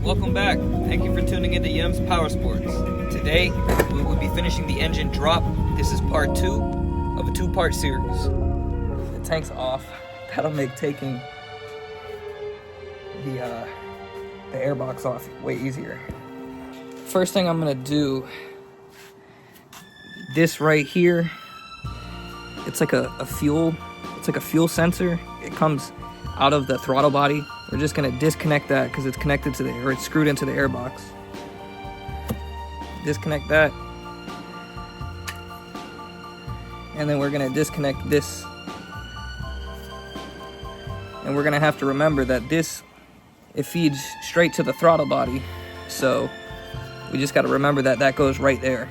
welcome back. Thank you for tuning into Yams Powersports. Today, we will be finishing the engine drop. This is part 2 of a 2-part series. The tank's off. That'll make taking the airbox off way easier. First thing I'm gonna do, this right here, it's like a fuel sensor. It comes out of the throttle body. We're just gonna disconnect that because it's connected to it's screwed into the airbox. Disconnect that. And then we're gonna disconnect this. And we're gonna have to remember that it feeds straight to the throttle body. So we just gotta remember that goes right there.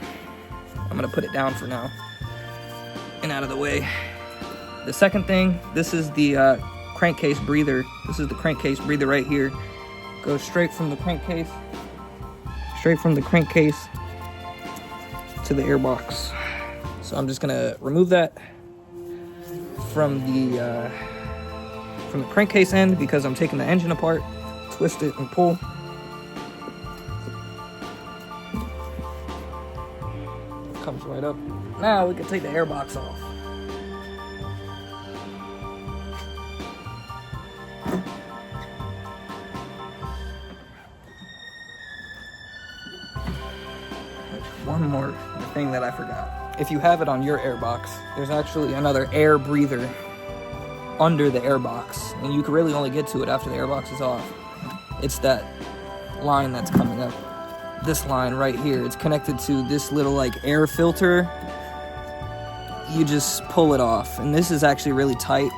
I'm gonna put it down for now and out of the way. The second thing, this is the crankcase breather. This is the crankcase breather right here. Goes straight from the crankcase to the airbox. So I'm just gonna remove that from the crankcase end because I'm taking the engine apart, twist it and pull. Comes right up. Now we can take the airbox off. One more thing that I forgot. If you have it on your airbox, there's actually another air breather under the airbox, and you can really only get to it after the airbox is off. It's that line that's coming up. This line right here, it's connected to this little like air filter. You just pull it off, and this is actually really tight.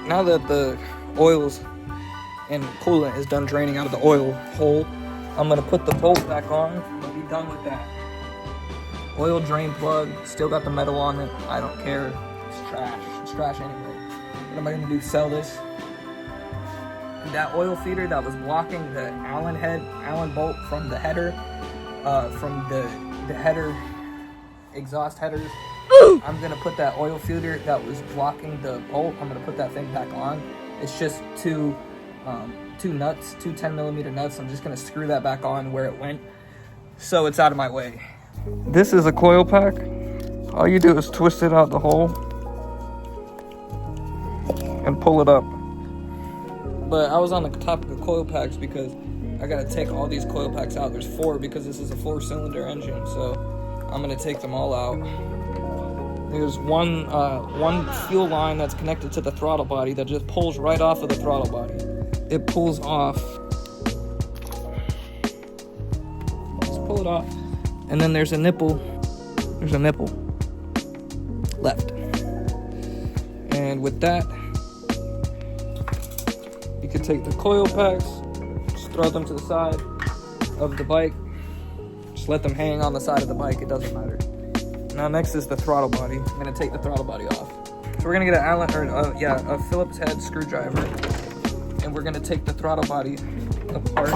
Now that the oils and coolant is done draining out of the oil hole, I'm gonna put the bolt back on and be done with that. Oil drain plug, still got the metal on it. I don't care, it's trash. It's trash anyway. What am I gonna do, sell this? That oil feeder that was blocking the Allen bolt from the header, from the header, exhaust headers, I'm gonna put that oil feeder that was blocking the bolt, I'm gonna put that thing back on. It's just two nuts, two 10mm nuts. I'm just gonna screw that back on where it went so it's out of my way. This is a coil pack. All you do is twist it out the hole and pull it up. But I was on the topic of coil packs because I gotta take all these coil packs out. There's 4 because this is a 4-cylinder engine, so I'm gonna take them all out. There's one fuel line that's connected to the throttle body that just pulls right off of the throttle body. It pulls off. Just pull it off. And then there's a nipple. There's a nipple left. And with that, you can take the coil packs, just throw them to the side of the bike. Just let them hang on the side of the bike, it doesn't matter. Now next is the throttle body. I'm gonna take the throttle body off. So we're gonna get a Phillips head screwdriver, and we're gonna take the throttle body apart.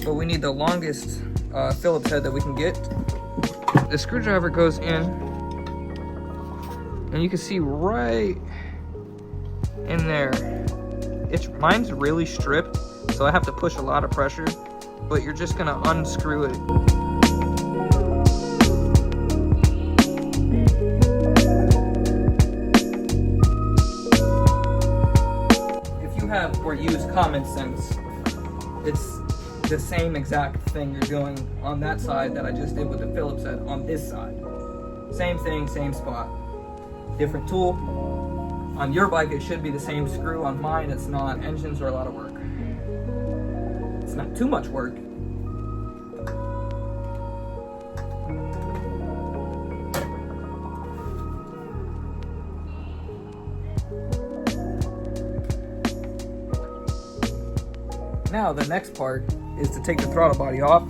But we need the longest Phillips head that we can get. The screwdriver goes in, and you can see right in there. Mine's really stripped, so I have to push a lot of pressure. But you're just gonna unscrew it. Or use common sense, it's the same exact thing you're doing on that side that I just did with the Phillips head on this side. Same thing, same spot, different tool. On your bike it should be the same screw. On mine it's not. Engines are a lot of work. It's not too much work. Now the next part is to take the throttle body off.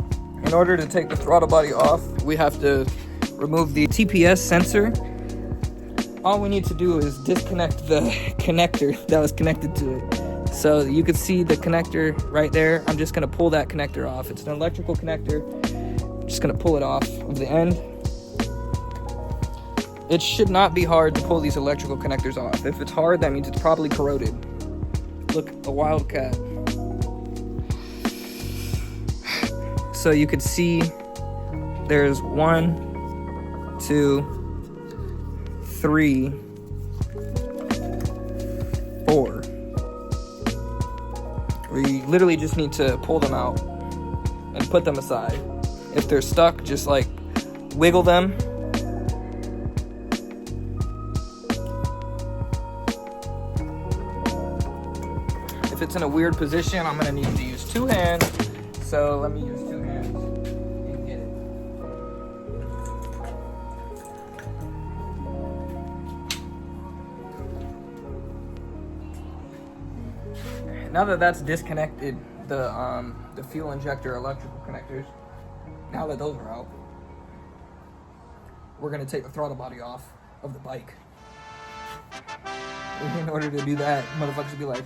In order to take the throttle body off, we have to remove the TPS sensor. All we need to do is disconnect the connector that was connected to it. So you can see the connector right there. I'm just gonna pull that connector off. It's an electrical connector. I'm just gonna pull it off of the end. It should not be hard to pull these electrical connectors off. If it's hard, that means it's probably corroded. Look, a Wildcat. So you could see there's 1, 2, 3, 4. We literally just need to pull them out and put them aside. If they're stuck, just like wiggle them. If it's in a weird position, I'm gonna need to use 2 hands. So let me use 2 hands and get it. Now that that's disconnected, the fuel injector electrical connectors, now that those are out, we're gonna take the throttle body off of the bike. In order to do that, motherfuckers be like,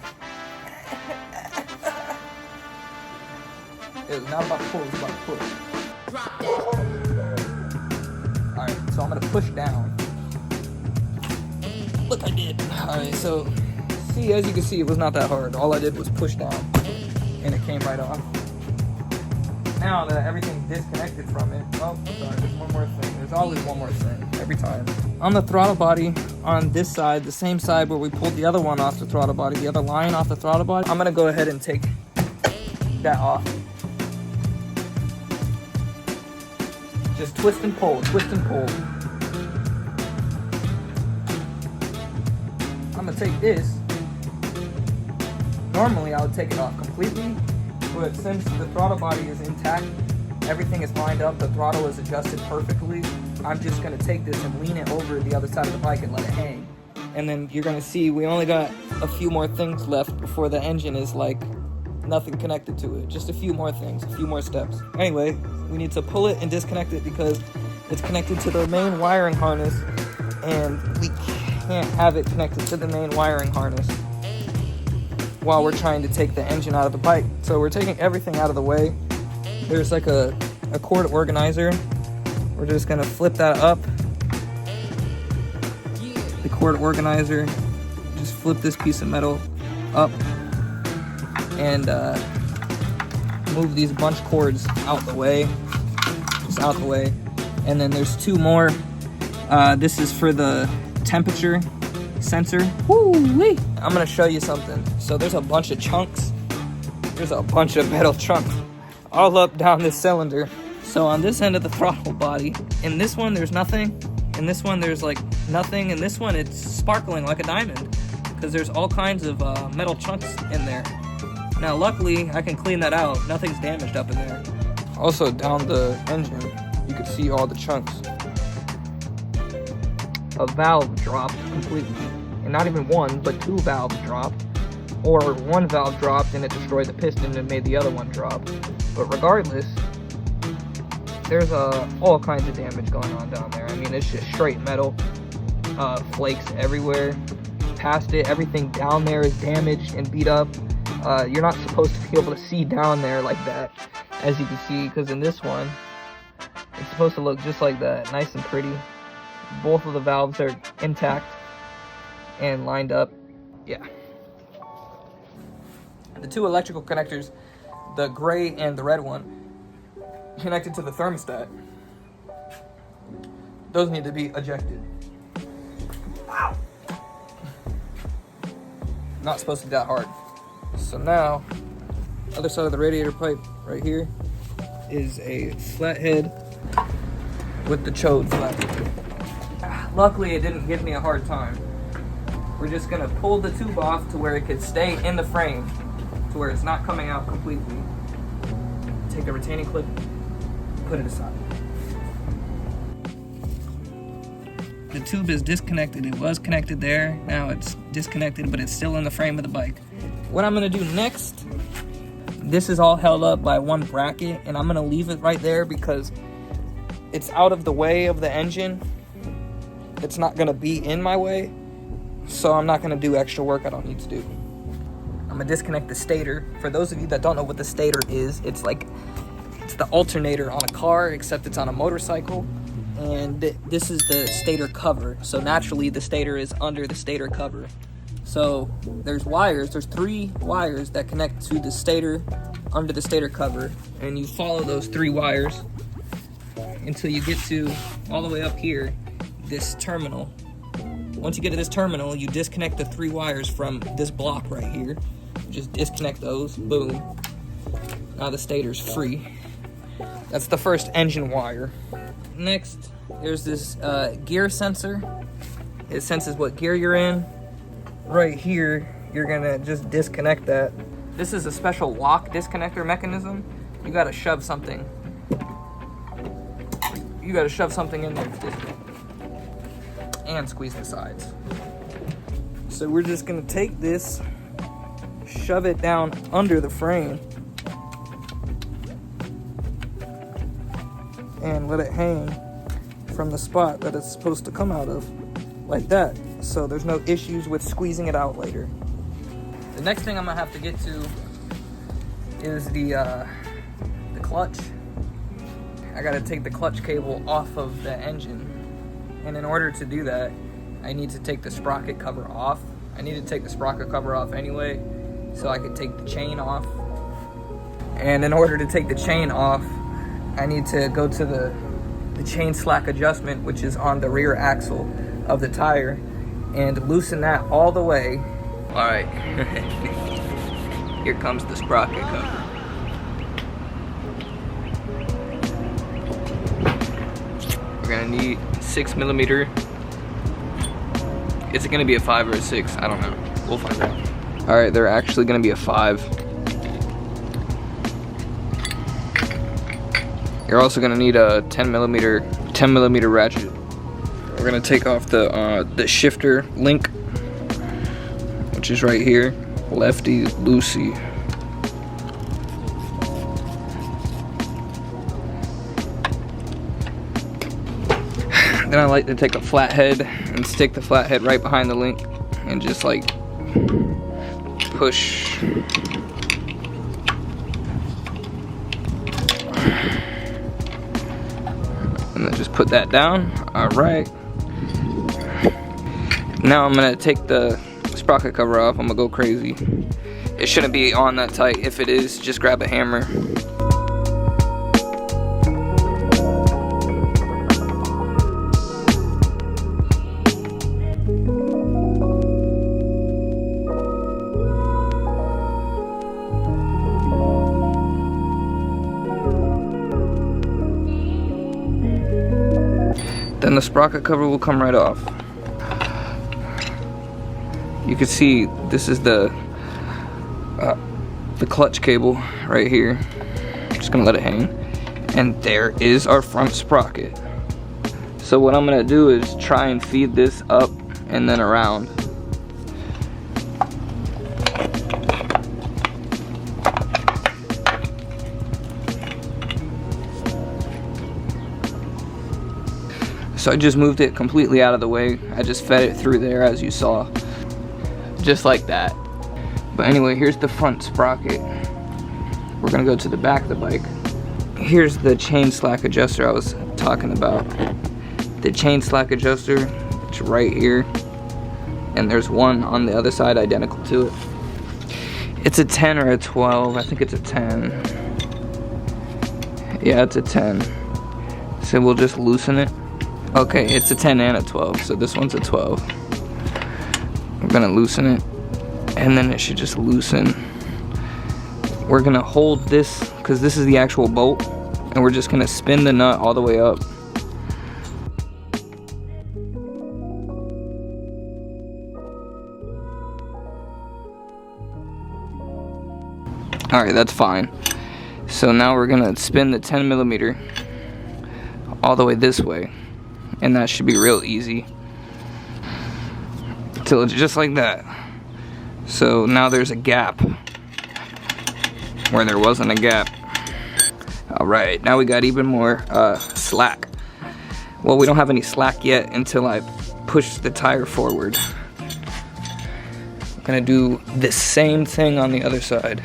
it's not about to pull, it's about to push. Alright, so I'm gonna push down. Look, I did. Alright, so see, as you can see, it was not that hard. All I did was push down and it came right off. Now that everything's disconnected from it, oh, sorry, there's one more thing. There's always one more thing, every time. On the throttle body, on this side, the same side where we pulled the other one off the throttle body, the other line off the throttle body, I'm gonna go ahead and take that off. Just twist and pull, twist and pull. I'm gonna take this. Normally I would take it off completely, but since the throttle body is intact, everything is lined up, the throttle is adjusted perfectly, I'm just gonna take this and lean it over the other side of the bike and let it hang. And then you're gonna see we only got a few more things left before the engine is like nothing connected to it. Just a few more things, a few more steps. Anyway, we need to pull it and disconnect it because it's connected to the main wiring harness and we can't have it connected to the main wiring harness while we're trying to take the engine out of the bike. So we're taking everything out of the way. There's like a cord organizer. We're just gonna flip that up. The cord organizer, just flip this piece of metal up and move these bunch cords out the way, just out the way. And then there's 2 more. This is for the temperature sensor. Woo-wee. I'm gonna show you something. So there's a bunch of chunks. There's a bunch of metal chunks all up down this cylinder. So on this end of the throttle body, in this one there's nothing. In this one there's like nothing. In this one it's sparkling like a diamond because there's all kinds of metal chunks in there. Now luckily I can clean that out. Nothing's damaged up in there. Also down the engine, you can see all the chunks. A valve dropped completely. And not even 1, but 2 valves dropped. Or 1 valve dropped and it destroyed the piston and made the other one drop. But regardless, there's all kinds of damage going on down there. I mean, it's just straight metal, flakes everywhere. Past it, everything down there is damaged and beat up. You're not supposed to be able to see down there like that, as you can see, because in this one, it's supposed to look just like that, nice and pretty. Both of the valves are intact and lined up. Yeah. The 2 electrical connectors, the gray and the red one, connected to the thermostat. Those need to be ejected. Wow. Not supposed to be that hard. So now, other side of the radiator pipe right here is a flathead with the chode flathead. Luckily, it didn't give me a hard time. We're just gonna pull the tube off to where it could stay in the frame, to where it's not coming out completely. Take a retaining clip, put it aside. The tube is disconnected. It was connected there. Now it's disconnected, but it's still in the frame of the bike. What I'm gonna do next, this is all held up by 1 bracket, and I'm gonna leave it right there because it's out of the way of the engine. It's not gonna be in my way, so I'm not gonna do extra work I don't need to do. I'm gonna disconnect the stator. For those of you that don't know what the stator is, it's the alternator on a car, except it's on a motorcycle. And this is the stator cover. So naturally the stator is under the stator cover. So there's 3 wires that connect to the stator under the stator cover, and you follow those 3 wires until you get to all the way up here, this terminal. Once you get to this terminal, you disconnect the 3 wires from this block right here. Just disconnect those, boom. Now the stator's free. That's the first engine wire. Next, there's this gear sensor. It senses what gear you're in. Right here, you're gonna just disconnect that. This is a special lock disconnector mechanism. You gotta shove something. You gotta shove something in there to disconnect. And squeeze the sides. So we're just gonna take this, shove it down under the frame, and let it hang from the spot that it's supposed to come out of, like that. So there's no issues with squeezing it out later. The next thing I'm gonna have to get to is the clutch. I gotta take the clutch cable off of the engine. And in order to do that, I need to take the sprocket cover off. I need to take the sprocket cover off anyway, so I can take the chain off. And in order to take the chain off, I need to go to the chain slack adjustment, which is on the rear axle of the tire, and loosen that all the way. All right, here comes the sprocket cover. We're gonna need 6mm. Is it gonna be a 5 or a 6? I don't know, we'll find out. All right, they're actually gonna be a 5. You're also gonna need a 10mm ratchet. We're gonna take off the shifter link, which is right here, lefty loosey. Then I like to take a flathead and stick the flathead right behind the link and just like push. And then just put that down. All right. Now I'm gonna take the sprocket cover off. I'm gonna go crazy. It shouldn't be on that tight. If it is, just grab a hammer. Then the sprocket cover will come right off. You can see this is the clutch cable right here. I'm just gonna let it hang. And there is our front sprocket. So what I'm gonna do is try and feed this up and then around. So I just moved it completely out of the way. I just fed it through there, as you saw. Just like that. But anyway, here's the front sprocket. We're gonna go to the back of the bike. Here's the chain slack adjuster I was talking about. The chain slack adjuster, it's right here. And there's one on the other side identical to it. It's a 10 or a 12, I think it's a 10. Yeah, it's a 10. So we'll just loosen it. Okay, it's a 10 and a 12, so this one's a 12. We're gonna loosen it, and then it should just loosen. We're gonna hold this, because this is the actual bolt, and we're just gonna spin the nut all the way up. Alright, that's fine. So now we're gonna spin the 10mm all the way this way. And that should be real easy. Till it's just like that. So now there's a gap where there wasn't a gap. Alright, now we got even more slack. Well, we don't have any slack yet until I push the tire forward. gonna do the same thing on the other side.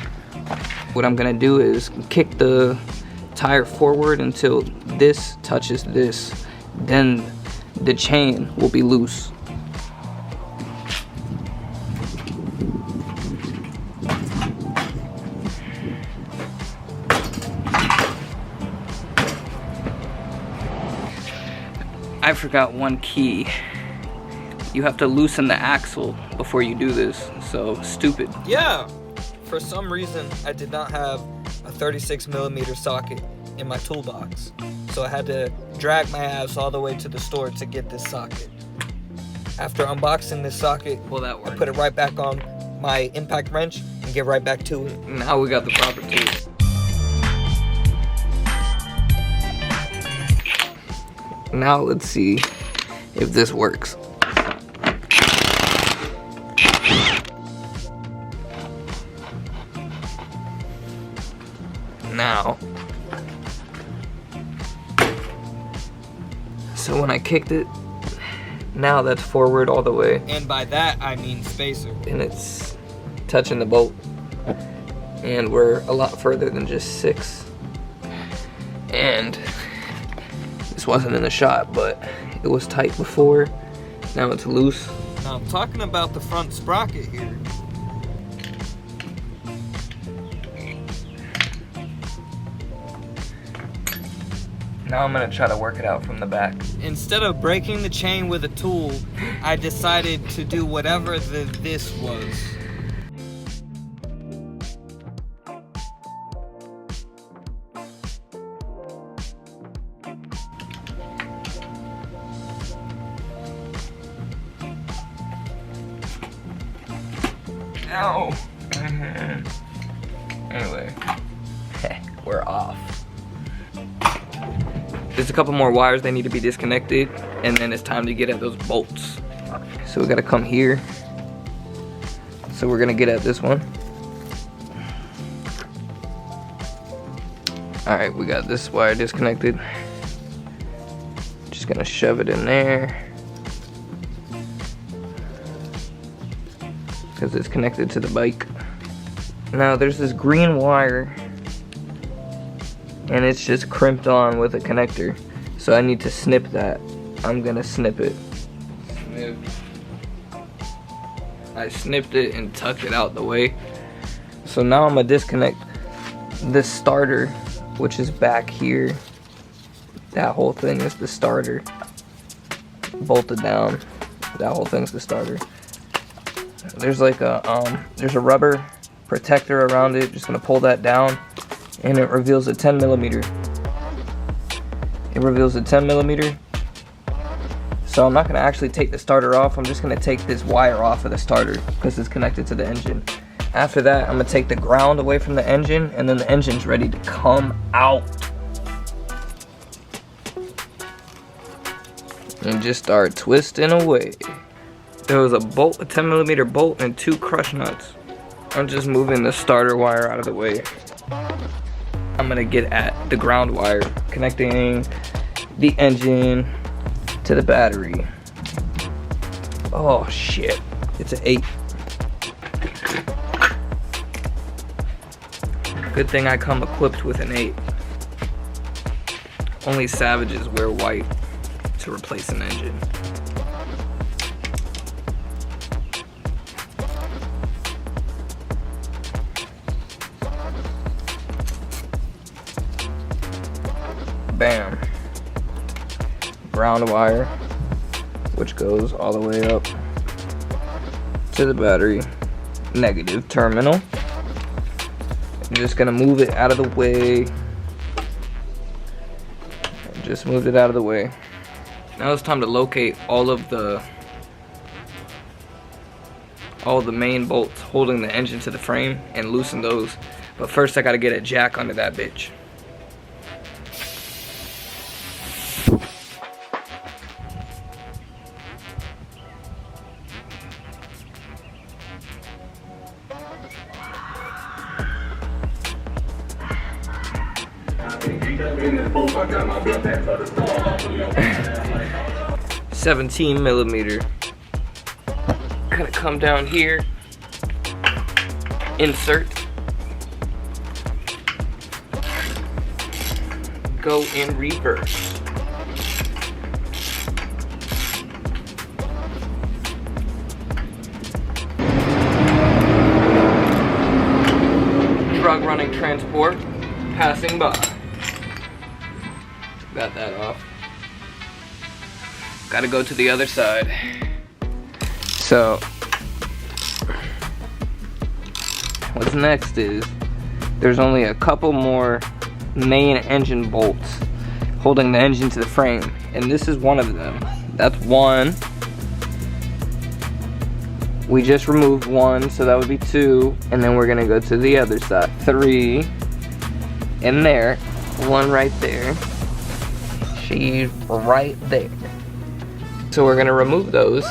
What I'm gonna do is kick the tire forward until this touches this. Then the chain will be loose. I forgot one key. You have to loosen the axle before you do this, so stupid. Yeah, for some reason I did not have a 36mm socket in my toolbox. So I had to drag my ass all the way to the store to get this socket. After unboxing this socket, well, that worked. I put it right back on my impact wrench and get right back to it. Now we got the proper tools. Now let's see if this works. Now, so when I kicked it, now that's forward all the way. And by that, I mean spacer. And it's touching the bolt. And we're a lot further than just 6. And this wasn't in the shot, but it was tight before. Now it's loose. Now I'm talking about the front sprocket here. Now I'm gonna try to work it out from the back. Instead of breaking the chain with a tool, I decided to do whatever this was. Ow! Anyway, we're off. There's a couple more wires they need to be disconnected, and then it's time to get at those bolts. So we gotta come here. So we're gonna get at this one. Alright, we got this wire disconnected. Just gonna shove it in there, because it's connected to the bike. Now there's this green wire, and it's just crimped on with a connector. So I need to snip that. I'm gonna snip it. Snip. I snipped it and tucked it out the way. So now I'm gonna disconnect this starter, which is back here. That whole thing is the starter. Bolted down. That whole thing's the starter. There's like a there's a rubber protector around it. Just gonna pull that down, and it reveals a 10mm. It reveals a 10mm. So I'm not gonna actually take the starter off. I'm just gonna take this wire off of the starter because it's connected to the engine. After that, I'm gonna take the ground away from the engine, and then the engine's ready to come out. And just start twisting away. There was a bolt, a 10mm bolt, and 2 crush nuts. I'm just moving the starter wire out of the way. I'm gonna get at the ground wire, connecting the engine to the battery. Oh shit, it's an 8. Good thing I come equipped with an 8. Only savages wear white to replace an engine. Bam. Ground wire, which goes all the way up to the battery negative terminal. I'm just gonna move it out of the way. Just moved it out of the way. Now it's time to locate all the main bolts holding the engine to the frame and loosen those. But first I gotta get a jack under that bitch. $17mm. Gonna come down here insert, go in reverse. Drug running transport passing by. Got that off. Gotta go to the other side. So, what's next is, there's only a couple more main engine bolts holding the engine to the frame, and this is one of them. That's one. We just removed one, so that would be two, and then we're gonna go to the other side. Three in there, one right there. She's right there. So we're gonna remove those,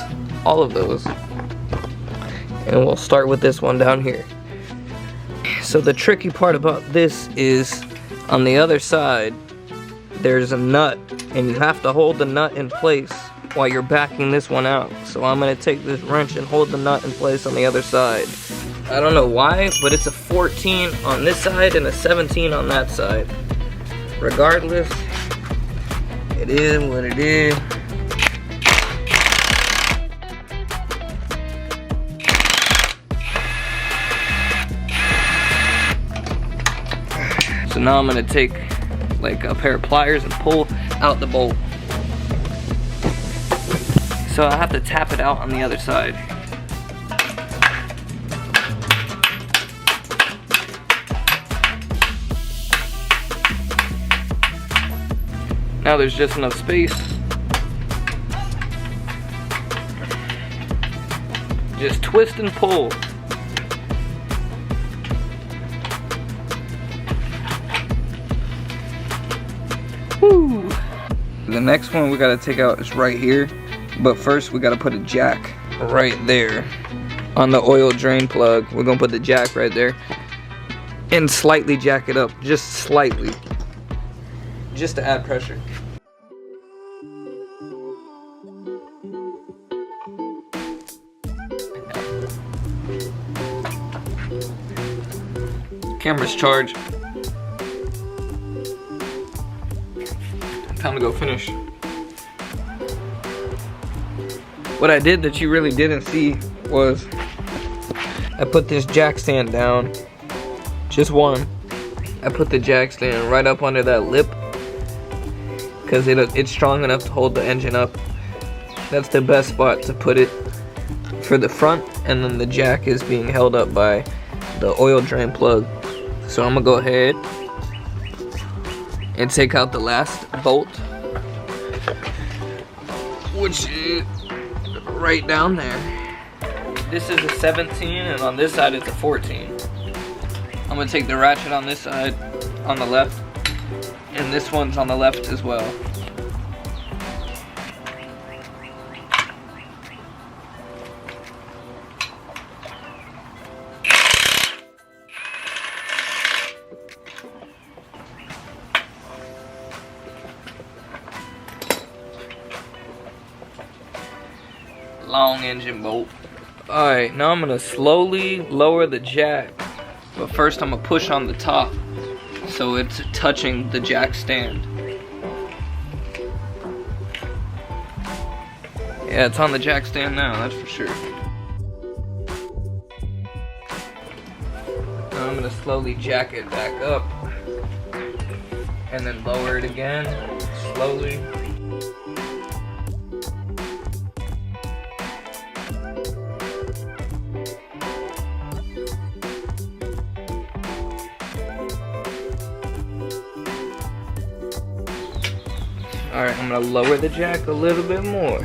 all of those, and we'll start with this one down here. So the tricky part about this is, on the other side, there's a nut, and you have to hold the nut in place while you're backing this one out. So I'm gonna take this wrench and hold the nut in place on the other side. I don't know why, but it's a 14 on this side and a 17 on that side. Regardless, it is what it is. So now I'm gonna take like a pair of pliers and pull out the bolt. So I have to tap it out on the other side. Now there's just enough space. Just twist and pull. Woo! The next one we gotta take out is right here, but first we gotta put a jack right there on the oil drain plug. We're gonna put the jack right there and slightly jack it up, just slightly, just to add pressure. Camera's charged. Time to go finish. What I did that you really didn't see was I put this jack stand down, just one. I put the jack stand right up under that lip because it's strong enough to hold the engine up. That's the best spot to put it for the front, and then the jack is being held up by the oil drain plug. So I'm gonna go ahead and take out the last bolt, which is right down there. This is a 17, and on this side it's a 14. I'm gonna take the ratchet on this side, on the left, and this one's on the left as well. Long engine bolt. Alright, now I'm gonna slowly lower the jack, but first I'm gonna push on the top so it's touching the jack stand. Yeah, it's on the jack stand now, that's for sure. Now I'm gonna slowly jack it back up and then lower it again, slowly. Alright, I'm gonna lower the jack a little bit more.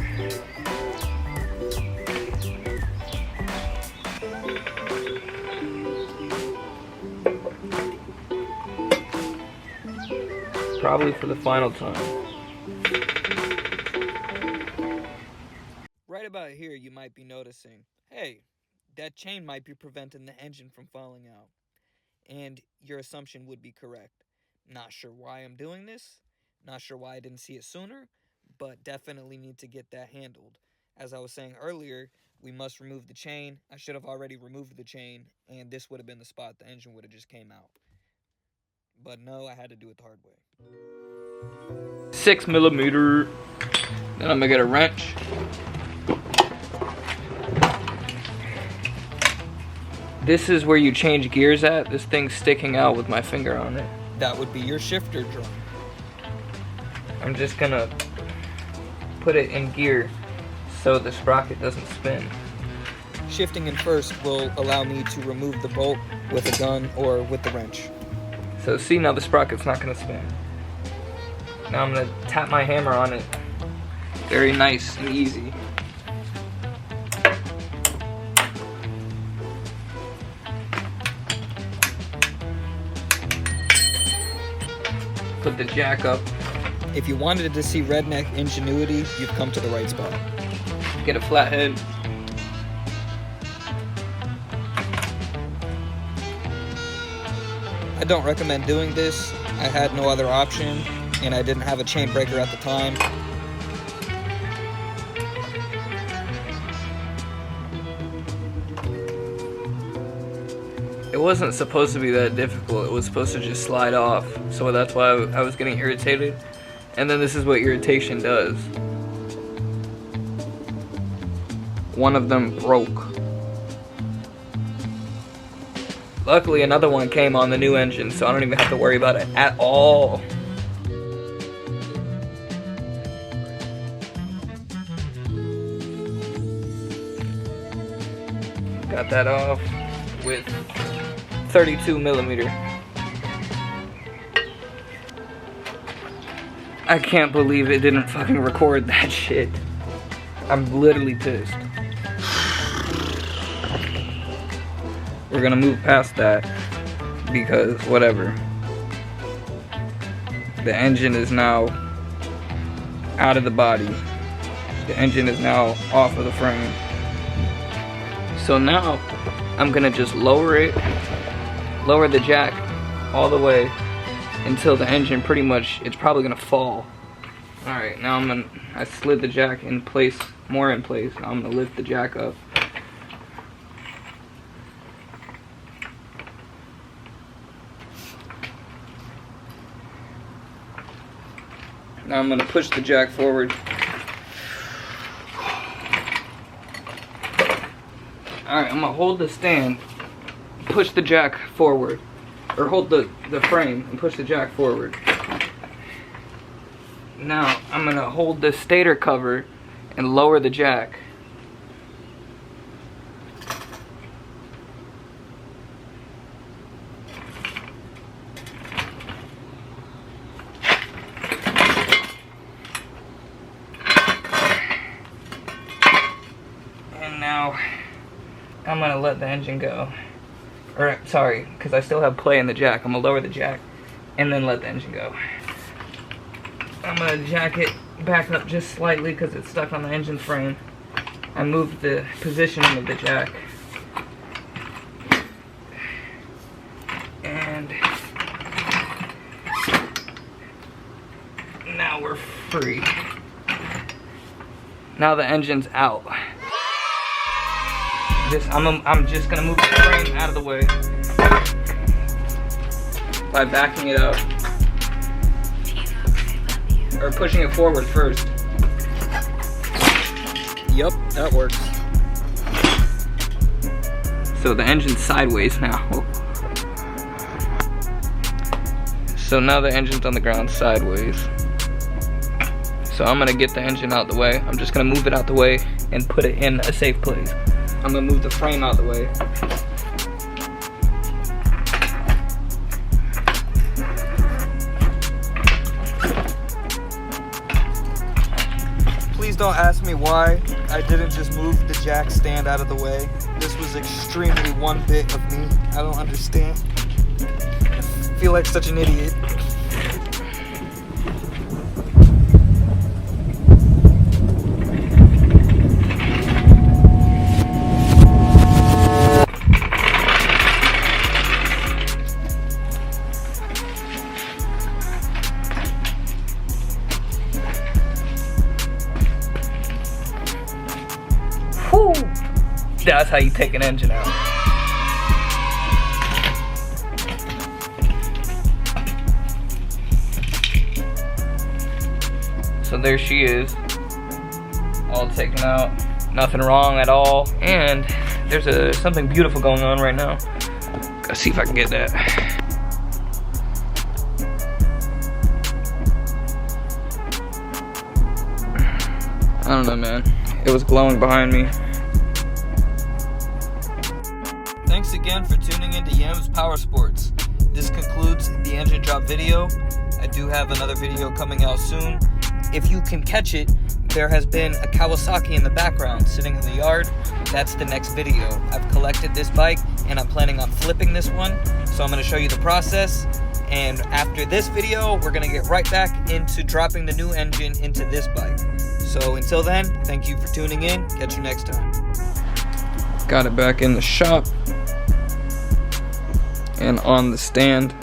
Probably for the final time. Right about here, you might be noticing, hey, that chain might be preventing the engine from falling out. And your assumption would be correct. Not sure why I'm doing this. Not sure why I didn't see it sooner, but definitely need to get that handled. As I was saying earlier, we must remove the chain. I should have already removed the chain, and this would have been the spot the engine would have just came out. But no, I had to do it the hard way. 6mm. Then I'm gonna get a wrench. This is where you change gears at. This thing's sticking out with my finger on it. That would be your shifter drum. I'm just gonna put it in gear so the sprocket doesn't spin. Shifting in first will allow me to remove the bolt with a gun or with the wrench. So see, now the sprocket's not gonna spin. Now I'm gonna tap my hammer on it. Very nice and easy. Put the jack up. If you wanted to see redneck ingenuity, you've come to the right spot. Get a flathead. I don't recommend doing this. I had no other option, and I didn't have a chain breaker at the time. It wasn't supposed to be that difficult. It was supposed to just slide off. So that's why I was getting irritated. And then this is what irritation does. One of them broke. Luckily, another one came on the new engine, so I don't even have to worry about it at all. Got that off with 32mm. I can't believe it didn't fucking record that shit. I'm literally pissed. We're gonna move past that because whatever. The engine is now out of the body. The engine is now off of the frame. So now I'm gonna just lower the jack all the way until the engine pretty much, it's probably gonna fall. Alright, now I slid the jack in place, more in place. Now I'm gonna lift the jack up. Now I'm gonna push the jack forward. Alright, I'm gonna hold the stand, push the jack forward. Or hold the frame and push the jack forward. Now I'm gonna hold the stator cover and lower the jack. And now I'm gonna let the engine go. Or, sorry, because I still have play in the jack. I'm going to lower the jack and then let the engine go. I'm going to jack it back up just slightly because it's stuck on the engine frame. I moved the positioning of the jack. And now we're free. Now the engine's out. I'm just gonna move the frame out of the way by backing it up or pushing it forward first. Yep, that works. So the engine's sideways now. So now the engine's on the ground sideways. So I'm gonna get the engine out the way. I'm just gonna move it out the way and put it in a safe place. I'm gonna move the frame out the way. Please don't ask me why I didn't just move the jack stand out of the way. This was extremely one bit of me. I don't understand. I feel like such an idiot. Whew. That's how you take an engine out. So there she is, all taken out, nothing wrong at all, and there's something beautiful going on right now. Gotta see if I can get that. I don't know, man. It was glowing behind me. Thanks again for tuning into Yams Powersports. This concludes the engine drop video. I do have another video coming out soon. If you can catch it, there has been a Kawasaki in the background sitting in the yard. That's the next video. I've collected this bike and I'm planning on flipping this one. So I'm going to show you the process. And after this video, we're going to get right back into dropping the new engine into this bike. So until then, thank you for tuning in. Catch you next time. Got it back in the shop and on the stand.